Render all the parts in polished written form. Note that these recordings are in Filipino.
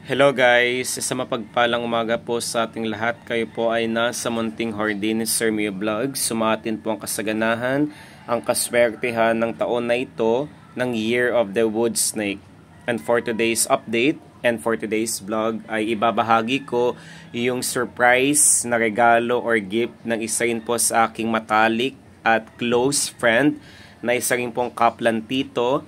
Hello guys, sa mapagpalang umaga po sa ating lahat. Kayo po ay nasa Munting Hardin, Sir Mio Vlogs. Sumatin po ang kasaganahan, ang kaswertehan ng taon na ito ng Year of the Wood Snake. And for today's update and for today's vlog ay ibabahagi ko yung surprise na regalo or gift ng isa rin po sa aking matalik at close friend na isa rin pong kaplan tito.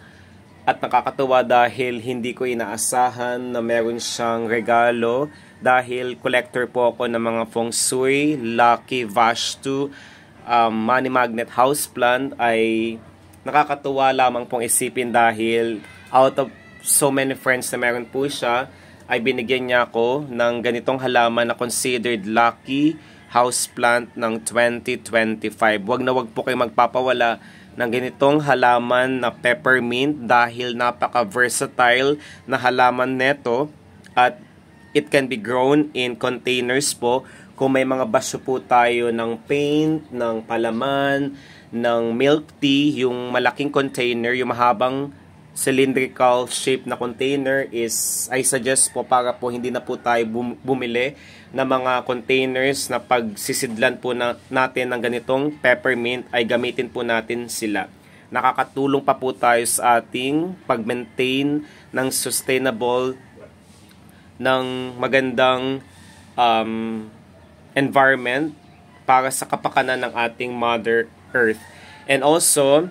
At nakakatuwa dahil hindi ko inaasahan na meron siyang regalo dahil collector po ako ng mga feng shui, lucky Vastu, money magnet houseplant. Ay nakakatuwa lamang pong isipin dahil out of so many friends na meron po siya, ay binigyan niya ako ng ganitong halaman na considered lucky houseplant ng 2025. Wag na wag po kayo magpapawala ng ganitong halaman na peppermint dahil napaka-versatile na halaman neto at it can be grown in containers po. Kung may mga baso po tayo ng paint, ng palaman, ng milk tea, yung malaking container, yung mahabang cylindrical shape na container is I suggest po para po hindi na po tayo bumili ng mga containers na pagsisidlan po natin ng ganitong peppermint ay gamitin po natin sila. Nakakatulong pa po tayo sa ating pag-maintain ng sustainable, ng magandang environment para sa kapakanan ng ating Mother Earth. And also,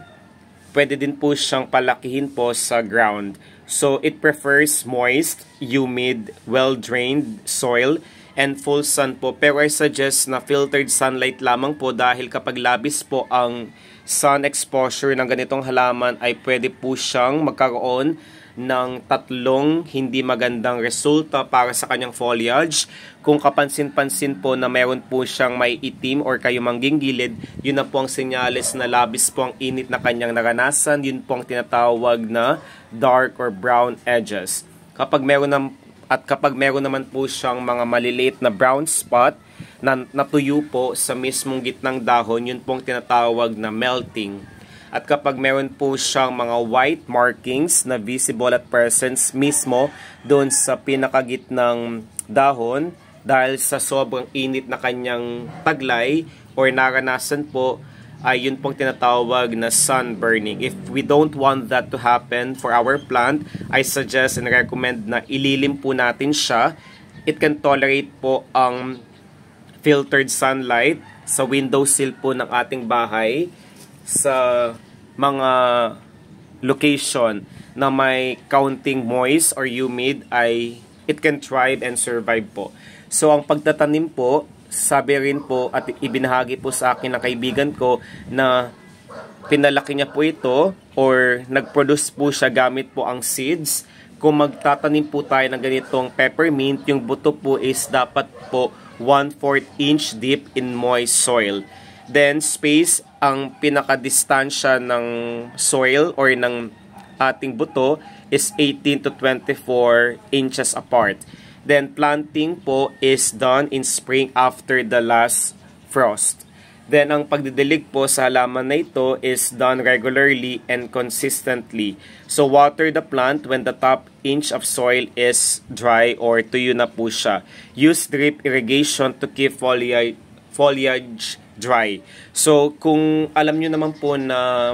pwede din po siyang palakihin po sa ground. So, it prefers moist, humid, well-drained soil, and full sun po. Pero I suggest na filtered sunlight lamang po dahil kapag labis po ang sun exposure ng ganitong halaman ay pwede po siyang magkaroon ng tatlong hindi magandang resulta para sa kanyang foliage. Kung kapansin-pansin po na meron po siyang may itim or kayumangging gilid, yun na po ang senyales na labis po ang init na kanyang naranasan. Yun po ang tinatawag na dark or brown edges. Kapag meron naman po siyang mga maliliit na brown spot na natuyo po sa mismong gitnang dahon, yun po ang tinatawag na melting. At kapag meron po siyang mga white markings na visible at presence mismo doon sa pinakagitnang dahon dahil sa sobrang init na kanyang taglay or naranasan po, ay yun pong tinatawag na sunburning. If we don't want that to happen for our plant, I suggest and recommend na ililim po natin siya. It can tolerate po ang filtered sunlight sa windowsill po ng ating bahay, sa mga location na may counting moist or humid, ay it can thrive and survive po. So ang pagtatanim po, sabi rin po at ibinahagi po sa akin ng kaibigan ko na pinalaki niya po ito or nag-produce po siya gamit po ang seeds. Kung magtatanim po tayo ng ganitong peppermint, yung buto po is dapat po 1/4 inch deep in moist soil. Then space, ang pinakadistansya ng soil or ng ating buto is 18 to 24 inches apart. Then planting po is done in spring after the last frost. Then ang pagdidilig po sa halaman na ito is done regularly and consistently. So water the plant when the top inch of soil is dry or tuyo na po siya. Use drip irrigation to keep foliage dry. So kung alam nyo naman po na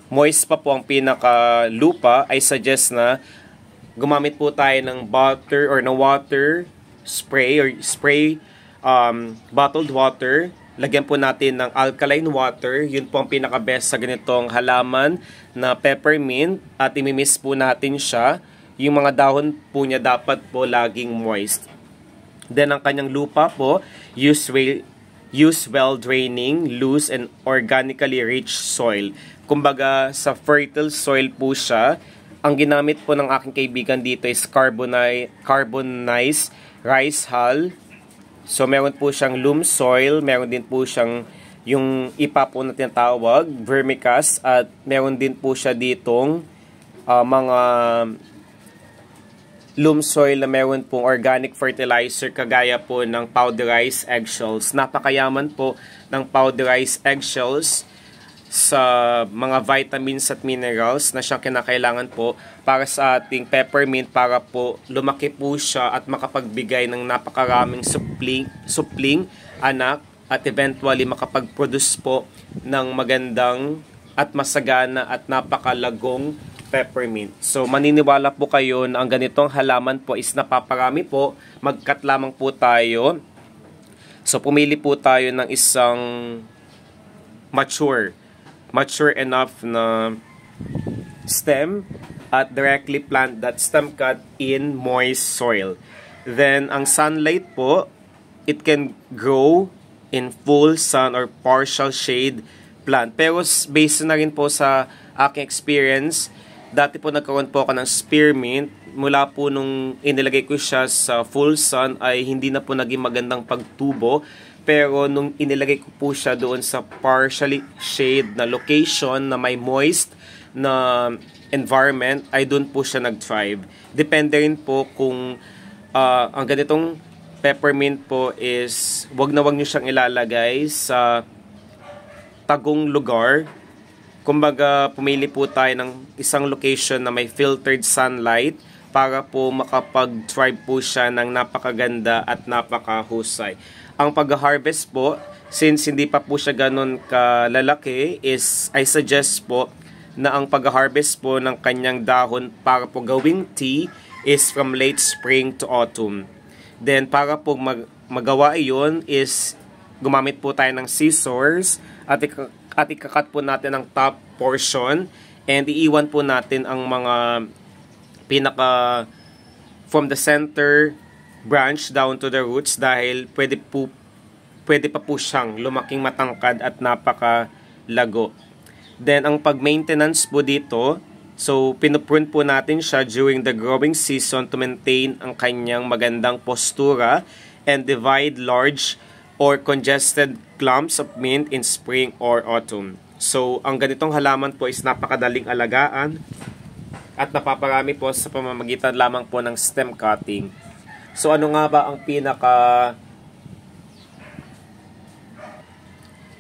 moist pa po ang pinaka lupa, I suggest na gumamit po tayo ng butter or na water spray or bottled water. Lagyan po natin ng alkaline water. Yun po ang pinaka best sa ganitong halaman na peppermint at imimiss po natin siya. Yung mga dahon po niya dapat po laging moist. Then ang kanyang lupa po, use well-draining, loose, and organically rich soil. Kumbaga, sa fertile soil po siya. Ang ginamit po ng aking kaibigan dito is carbonized rice hull. So, meron po siyang loam soil, meron din po siyang yung ipa po na tinatawag, vermicast, at meron din po siya ditong mga loam soil na meron pong organic fertilizer kagaya po ng powderized eggshells. Napakayaman po ng powderized eggshells sa mga vitamins at minerals na siyang kinakailangan po para sa ating peppermint para po lumaki po siya at makapagbigay ng napakaraming supling anak at eventually makapag-produce po ng magandang at masagana at napakalagong peppermint. So maniniwala po kayo na ang ganitong halaman po is napaparami po, mag-cut lamang po tayo. So pumili po tayo ng isang mature enough na stem at directly plant that stem cut in moist soil. Then ang sunlight po, it can grow in full sun or partial shade plant. Pero based na rin po sa aking experience, dati po nagkaroon po ako ng spearmint. Mula po nung inilagay ko siya sa full sun ay hindi na po naging magandang pagtubo. Pero nung inilagay ko po siya doon sa partially shade na location na may moist na environment, ay doon po siya nag-thrive. Depende rin po kung ang ganitong peppermint po is wag na wag nyo siyang ilalagay sa tagong lugar. Kumbaga, pumili po tayo ng isang location na may filtered sunlight para po makapag-thrive po siya ng napakaganda at napakahusay. Ang pag-harvest po, since hindi pa po siya ganun kalalaki, is I suggest po na ang pag-harvest po ng kanyang dahon para po gawing tea is from late spring to autumn. Then para po magawa iyon is gumamit po tayo ng scissors at ikakat po natin ang top portion and iiwan po natin ang mga pinaka from the center branch down to the roots dahil pwede pa po siyang lumaking matangkad at napakalago. Then ang pag-maintenance po dito, so pinuprune po natin siya during the growing season to maintain ang kanyang magandang postura and divide large or congested clumps of mint in spring or autumn. So ang ganitong halaman po is napakadaling alagaan at napaparami po sa pamamagitan lamang po ng stem cutting. So ano nga ba ang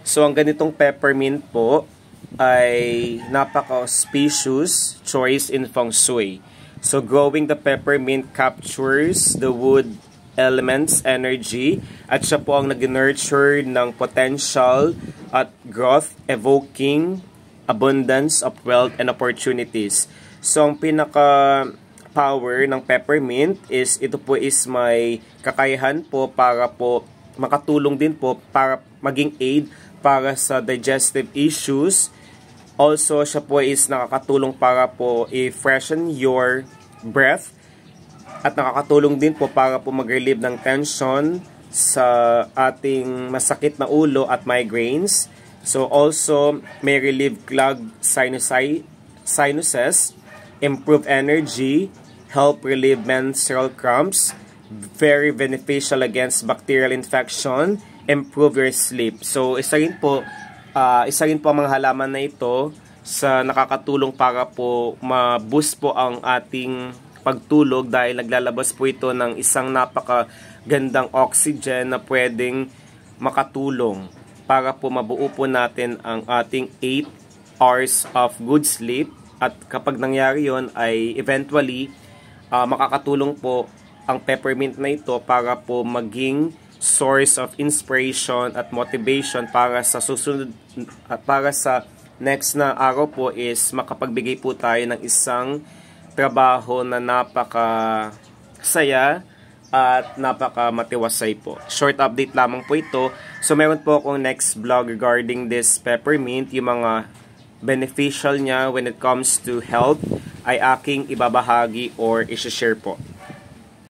So ang ganitong peppermint po ay napaka-auspicious choice in feng shui. So growing the peppermint captures the wood elements energy at siya po ang nag-nurture ng potential at growth, evoking abundance of wealth and opportunities. So ang power ng peppermint is ito po is may kakayahan po para po makatulong din po para maging aid para sa digestive issues. Also siya po is nakakatulong para po i-freshen your breath at nakakatulong din po para po mag-relieve ng tension sa ating masakit na ulo at migraines. So also may relieve clogged sinuses, improve energy, help relieve menstrual cramps, very beneficial against bacterial infection, improve your sleep. So isa rin po ang mga halaman na ito sa nakakatulong para po ma-boost po ang ating pagtulog dahil naglalabas po ito ng isang napakagandang oxygen na pwedeng makatulong para po mabuo po natin ang ating 8 hours of good sleep. At kapag nangyari yon ay eventually makakatulong po ang peppermint na ito para po maging source of inspiration at motivation para sa susunod at para sa next na araw po is makapagbigay po tayo ng isang trabaho na napaka-saya at napaka-matiwasay po. Short update lamang po ito. So meron po akong next vlog regarding this peppermint, yung mga beneficial niya when it comes to health ay aking ibabahagi or i-share po.